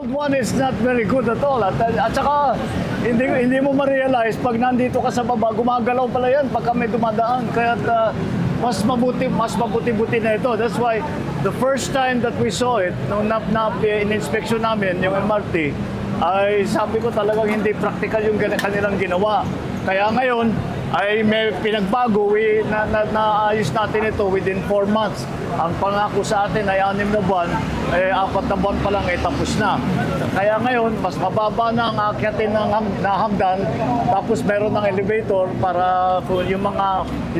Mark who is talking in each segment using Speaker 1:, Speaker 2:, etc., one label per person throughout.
Speaker 1: old one is not very good at all. At saka, hindi mo ma-realize pag nandito ka sa baba, gumagalaw pala yan pag kami dumadaan. Kaya mas mabuti na ito. That's why the first time that we saw it, nung in-inspection namin yung MRT, ay sabi ko talagang hindi practical yung kanilang ginawa. Kaya ngayon, ay may pinagbago, naayos natin ito within 4 months. Ang pangako sa atin ay 6 na buwan, 4 na buwan pa lang tapos na. Kaya ngayon, mas mababa na ang akyatin ng hagdan, tapos meron ng elevator para kung yung mga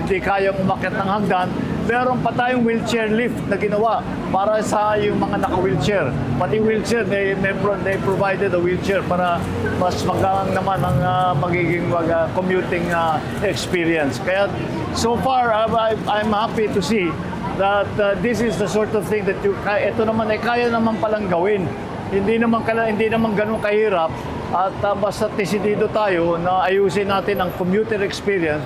Speaker 1: hindi kayang umakyat ng hagdan, meron pa tayong wheelchair lift na ginawa para sa yung mga naka-wheelchair. Pati wheelchair, they provided a wheelchair para mas magaan naman ang magiging commuting experience. Kaya so far, I'm happy to see that this is the sort of thing that ito naman ay kaya naman palang gawin. Hindi naman ganun kahirap at basta desidido tayo na ayusin natin ang commuter experience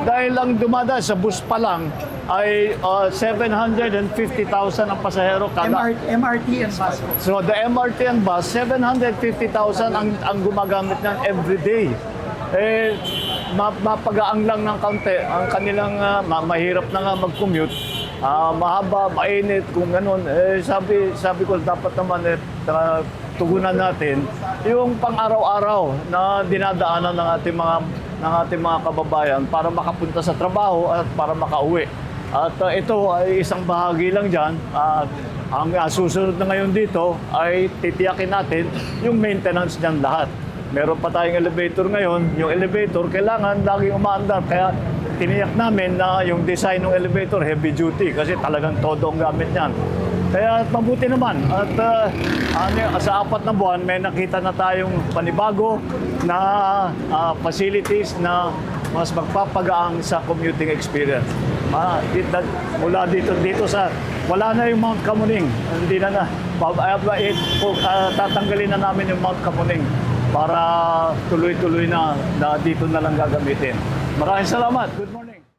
Speaker 1: dahil ang dumadaan sa bus pa lang ay 750,000 ang pasahero kada.
Speaker 2: MRT and bus.
Speaker 1: So the MRT and bus, 750,000 ang gumagamit niyan every day. Mapagaang lang ng kaunti ang kanilang mahirap na nga mag-commute. Mahaba, mainit, kung ganun. Sabi ko dapat naman tugunan natin yung pang-araw-araw na dinadaanan ng ating mga kababayan para makapunta sa trabaho at para makauwi. At ito ay isang bahagi lang dyan. Ang susunod na ngayon dito ay titiyakin natin yung maintenance niyan lahat. Meron pa tayong elevator ngayon. Yung elevator kailangan laging umaandar. Kaya tiniyak namin na yung design ng elevator heavy duty kasi talagang todo ang gamit niyan. Kaya mabuti naman. At sa 4 na buwan may nakita na tayong panibago na facilities na mas magpapagaang sa commuting experience. Mula dito sa wala na yung Mount Kamuning. Hindi na tatanggalin na namin yung Mount Kamuning para tuloy-tuloy na dito na lang gagamitin. Maraming salamat. Good morning.